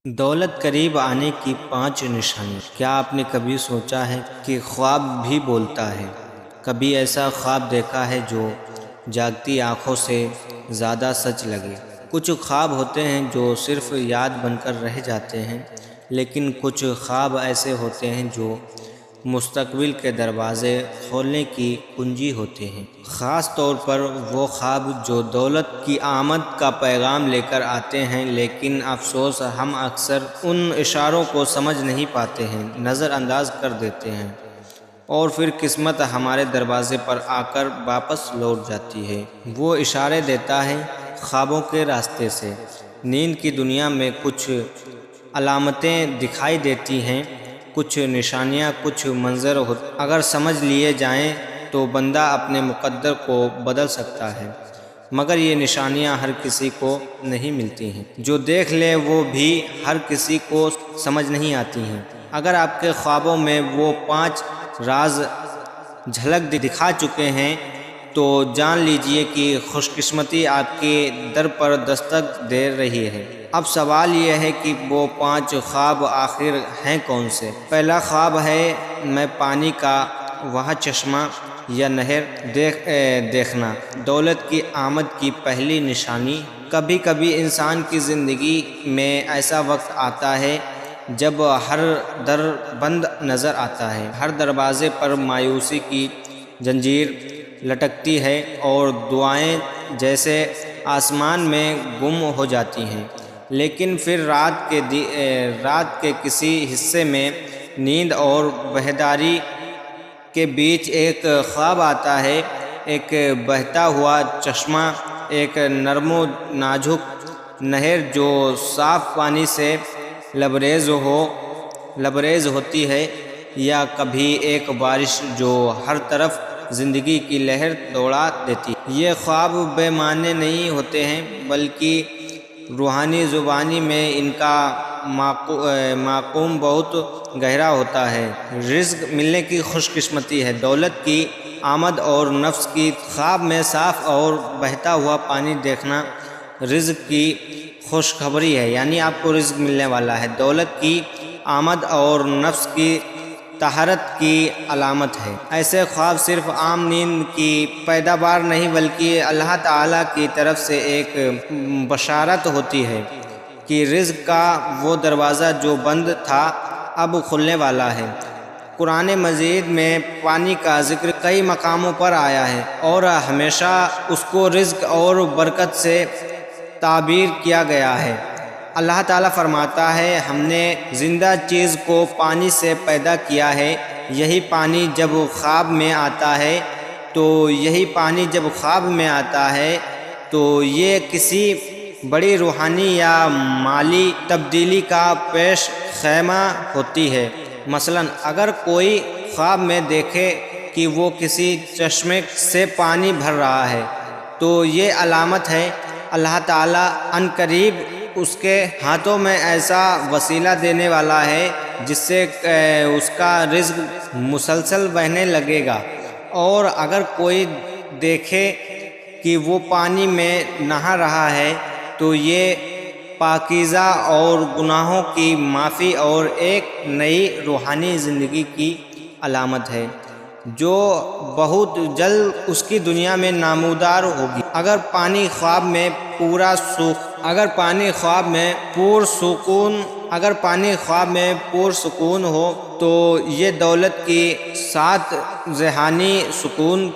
دولت قریب آنے کی 5 نشانی۔ کیا آپ نے کبھی سوچا ہے کہ خواب بھی بولتا ہے؟ کبھی ایسا خواب دیکھا ہے جو جاگتی آنکھوں سے زیادہ سچ لگے؟ کچھ خواب ہوتے ہیں جو صرف یاد بن کر رہ جاتے ہیں، لیکن کچھ خواب ایسے ہوتے ہیں جو مستقبل کے دروازے کھولنے کی کنجی ہوتے ہیں۔ خاص طور پر وہ خواب جو دولت کی آمد کا پیغام لے کر آتے ہیں، لیکن افسوس ہم اکثر ان اشاروں کو سمجھ نہیں پاتے ہیں، نظر انداز کر دیتے ہیں، اور پھر قسمت ہمارے دروازے پر آ کر واپس لوٹ جاتی ہے۔ وہ اشارے دیتا ہے خوابوں کے راستے سے۔ نیند کی دنیا میں کچھ علامتیں دکھائی دیتی ہیں، کچھ نشانیاں، کچھ منظر اگر سمجھ لیے جائیں تو بندہ اپنے مقدر کو بدل سکتا ہے، مگر یہ نشانیاں ہر کسی کو نہیں ملتی ہیں۔ جو دیکھ لے وہ بھی ہر کسی کو سمجھ نہیں آتی ہیں۔ اگر آپ کے خوابوں میں وہ 5 راز جھلک دکھا چکے ہیں تو جان لیجئے کہ خوش قسمتی آپ کے در پر دستک دے رہی ہے۔ اب سوال یہ ہے کہ وہ 5 خواب آخر ہیں کون سے؟ پہلا خواب ہے میں پانی کا وہاں چشمہ یا نہر دیکھنا، دولت کی آمد کی پہلی نشانی۔ کبھی کبھی انسان کی زندگی میں ایسا وقت آتا ہے جب ہر در بند نظر آتا ہے، ہر دروازے پر مایوسی کی زنجیر لٹکتی ہے اور دعائیں جیسے آسمان میں گم ہو جاتی ہیں، لیکن پھر رات کے کسی حصے میں نیند اور بیداری کے بیچ ایک خواب آتا ہے، ایک بہتا ہوا چشمہ، ایک نرم و نازک نہر جو صاف پانی سے لبریز ہوتی ہے، یا کبھی ایک بارش جو ہر طرف زندگی کی لہر دوڑا دیتی ہے۔ یہ خواب بے معنی نہیں ہوتے ہیں، بلکہ روحانی زبانی میں ان کا مقام بہت گہرا ہوتا ہے۔ رزق ملنے کی خوش قسمتی ہے، دولت کی آمد اور نفس کی خواب میں صاف اور بہتا ہوا پانی دیکھنا رزق کی خوشخبری ہے، یعنی آپ کو رزق ملنے والا ہے۔ دولت کی آمد اور نفس کی طہارت کی علامت ہے۔ ایسے خواب صرف عام نیند کی پیداوار نہیں بلکہ اللہ تعالیٰ کی طرف سے ایک بشارت ہوتی ہے کہ رزق کا وہ دروازہ جو بند تھا اب کھلنے والا ہے۔ قرآن مجید میں پانی کا ذکر کئی مقاموں پر آیا ہے اور ہمیشہ اس کو رزق اور برکت سے تعبیر کیا گیا ہے۔ اللہ تعالیٰ فرماتا ہے ہم نے زندہ چیز کو پانی سے پیدا کیا ہے، یہی پانی جب خواب میں آتا ہے تو یہ کسی بڑی روحانی یا مالی تبدیلی کا پیش خیمہ ہوتی ہے۔ مثلا اگر کوئی خواب میں دیکھے کہ وہ کسی چشمے سے پانی بھر رہا ہے تو یہ علامت ہے اللہ تعالیٰ عنقریب اس کے ہاتھوں میں ایسا وسیلہ دینے والا ہے جس سے اس کا رزق مسلسل بہنے لگے گا۔ اور اگر کوئی دیکھے کہ وہ پانی میں نہا رہا ہے تو یہ پاکیزہ اور گناہوں کی معافی اور ایک نئی روحانی زندگی کی علامت ہے جو بہت جلد اس کی دنیا میں نمودار ہوگی۔ اگر پانی خواب میں پرسکون ہو تو یہ دولت کی ساتھ ذہنی سکون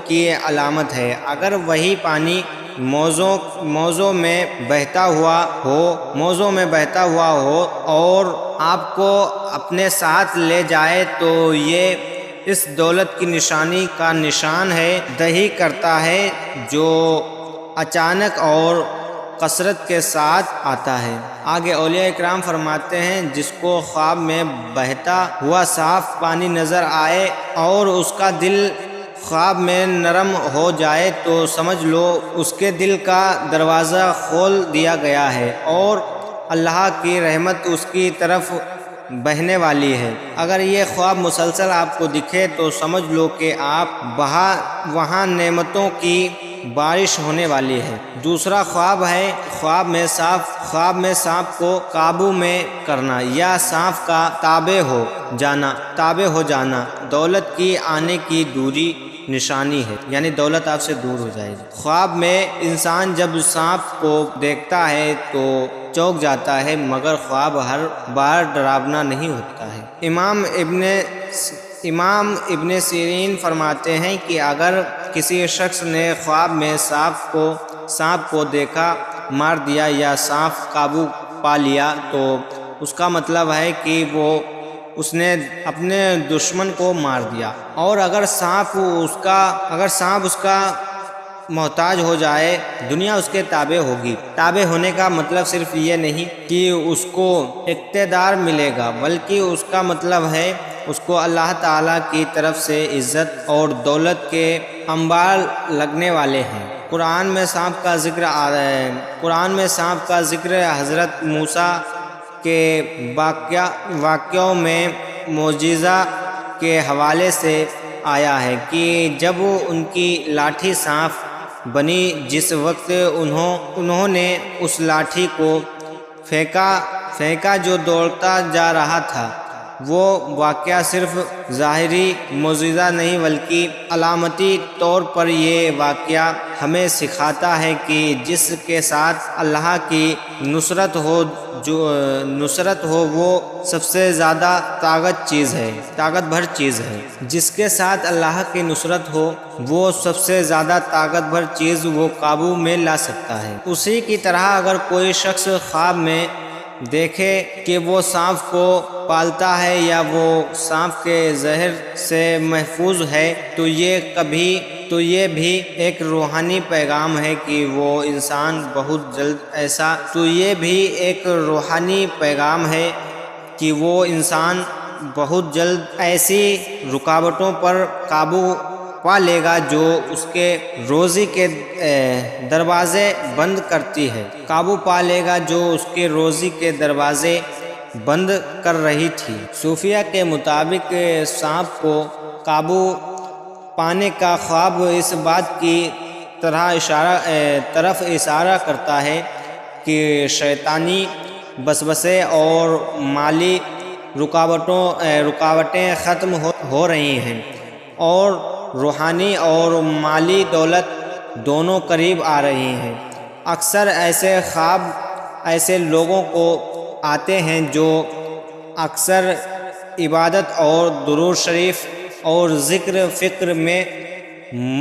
کی علامت ہے۔ اگر وہی پانی موزوں میں بہتا ہوا ہو اور آپ کو اپنے ساتھ لے جائے تو یہ اس دولت کی نشانی کا نشان ہے۔ دہی کرتا ہے جو اچانک اور کثرت کے ساتھ آتا ہے۔ آگے اولیاء اکرام فرماتے ہیں جس کو خواب میں بہتا ہوا صاف پانی نظر آئے اور اس کا دل خواب میں نرم ہو جائے تو سمجھ لو اس کے دل کا دروازہ کھول دیا گیا ہے اور اللہ کی رحمت اس کی طرف بہنے والی ہے۔ اگر یہ خواب مسلسل آپ کو دکھے تو سمجھ لو کہ آپ وہاں نعمتوں کی بارش ہونے والی ہے۔ دوسرا خواب ہے خواب میں سانپ کو قابو میں کرنا یا سانپ کا تابع ہو جانا دولت کی آنے کی دوری نشانی ہے، یعنی دولت آپ سے دور ہو جائے گی۔ خواب میں انسان جب سانپ کو دیکھتا ہے تو چونک جاتا ہے، مگر خواب ہر بار ڈراونا نہیں ہوتا ہے۔ امام ابن سیرین فرماتے ہیں کہ اگر کسی شخص نے خواب میں سانپ کو دیکھا، مار دیا یا سانپ قابو پا لیا تو اس کا مطلب ہے کہ اس نے اپنے دشمن کو مار دیا، اور اگر سانپ اس کا محتاج ہو جائے، دنیا اس کے تابع ہوگی۔ تابع ہونے کا مطلب صرف یہ نہیں کہ اس کو اقتدار ملے گا، بلکہ اس کا مطلب ہے اس کو اللہ تعالیٰ کی طرف سے عزت اور دولت کے انبار لگنے والے ہیں۔ قرآن میں سانپ کا ذکر حضرت موسیٰ کے واقعوں میں معجزہ کے حوالے سے آیا ہے کہ جب ان کی لاٹھی سانپ بنی، جس وقت انہوں نے اس لاٹھی کو پھینکا جو دوڑتا جا رہا تھا، وہ واقعہ صرف ظاہری معجزہ نہیں بلکہ علامتی طور پر یہ واقعہ ہمیں سکھاتا ہے کہ جس کے ساتھ اللہ کی نصرت ہو وہ سب سے زیادہ طاقتور چیز ہے۔ جس کے ساتھ اللہ کی نصرت ہو وہ سب سے زیادہ طاقتور چیز وہ قابو میں لا سکتا ہے۔ اسی کی طرح اگر کوئی شخص خواب میں دیکھے کہ وہ سانپ کو پالتا ہے یا وہ سانپ کے زہر سے محفوظ ہے تو یہ بھی ایک روحانی پیغام ہے کہ وہ انسان بہت جلد ایسی رکاوٹوں پر قابو پا لے گا جو اس کے روزی کے دروازے بند کرتی ہے، بند کر رہی تھی۔ صوفیہ کے مطابق سانپ کو قابو پانے کا خواب اس بات کی طرف اشارہ کرتا ہے کہ شیطانی وسوسے اور مالی رکاوٹیں ختم ہو رہی ہیں اور روحانی اور مالی دولت دونوں قریب آ رہی ہیں۔ اکثر ایسے خواب ایسے لوگوں کو آتے ہیں جو اکثر عبادت اور درود شریف اور ذکر فکر میں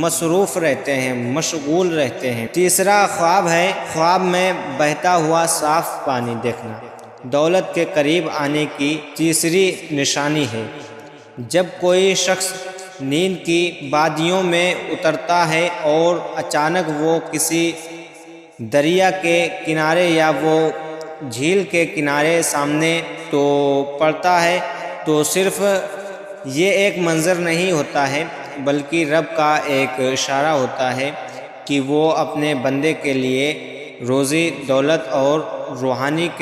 مشغول رہتے ہیں۔ تیسرا خواب ہے خواب میں بہتا ہوا صاف پانی دیکھنا دولت کے قریب آنے کی تیسری نشانی ہے۔ جب کوئی شخص نیند کی وادیوں میں اترتا ہے اور اچانک وہ کسی دریا کے کنارے یا وہ جھیل کے کنارے سامنے تو پڑتا ہے تو صرف یہ ایک منظر نہیں ہوتا ہے بلکہ رب کا ایک اشارہ ہوتا ہے کہ وہ اپنے بندے کے لیے روزی دولت اور روحانیت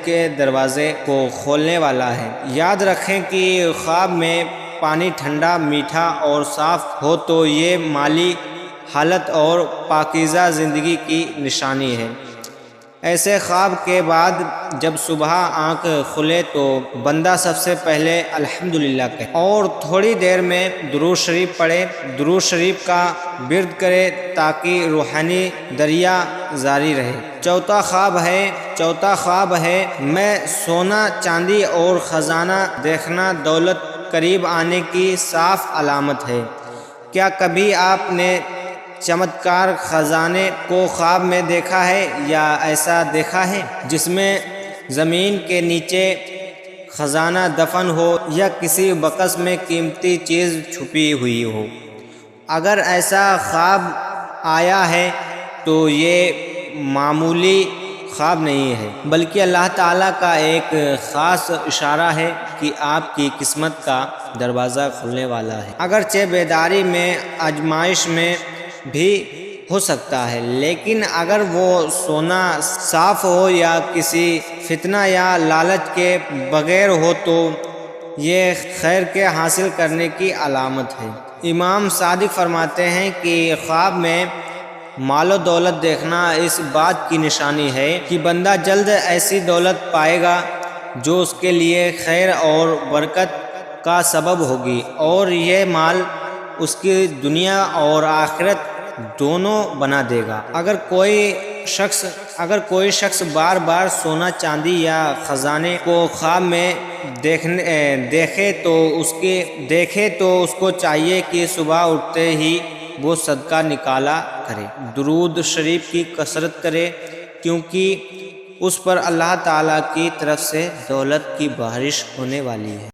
کے دروازے کو کھولنے والا ہے۔ یاد رکھیں کہ خواب میں پانی ٹھنڈا، میٹھا اور صاف ہو تو یہ مالی حالت اور پاکیزہ زندگی کی نشانی ہے۔ ایسے خواب کے بعد جب صبح آنکھ کھلے تو بندہ سب سے پہلے الحمدللہ کہے اور تھوڑی دیر میں درود شریف پڑھے، درود شریف کا ورد کرے تاکہ روحانی دریا جاری رہے۔ چوتھا خواب ہے میں سونا چاندی اور خزانہ دیکھنا دولت قریب آنے کی صاف علامت ہے۔ کیا کبھی آپ نے چمتکار خزانے کو خواب میں دیکھا ہے یا ایسا دیکھا ہے جس میں زمین کے نیچے خزانہ دفن ہو یا کسی بکس میں قیمتی چیز چھپی ہوئی ہو؟ اگر ایسا خواب آیا ہے تو یہ معمولی خواب نہیں ہے بلکہ اللہ تعالیٰ کا ایک خاص اشارہ ہے کہ آپ کی قسمت کا دروازہ کھلنے والا ہے۔ اگرچہ بیداری میں آزمائش میں بھی ہو سکتا ہے، لیکن اگر وہ سونا صاف ہو یا کسی فتنہ یا لالچ کے بغیر ہو تو یہ خیر کے حاصل کرنے کی علامت ہے۔ امام صادق فرماتے ہیں کہ خواب میں مال و دولت دیکھنا اس بات کی نشانی ہے کہ بندہ جلد ایسی دولت پائے گا جو اس کے لیے خیر اور برکت کا سبب ہوگی، اور یہ مال اس کی دنیا اور آخرت دونوں بنا دے گا۔ اگر کوئی شخص بار بار سونا چاندی یا خزانے کو خواب میں دیکھے تو اس کو چاہیے کہ صبح اٹھتے ہی وہ صدقہ نکالا کرے، درود شریف کی کثرت کرے، کیونکہ اس پر اللہ تعالیٰ کی طرف سے دولت کی بارش ہونے والی ہے۔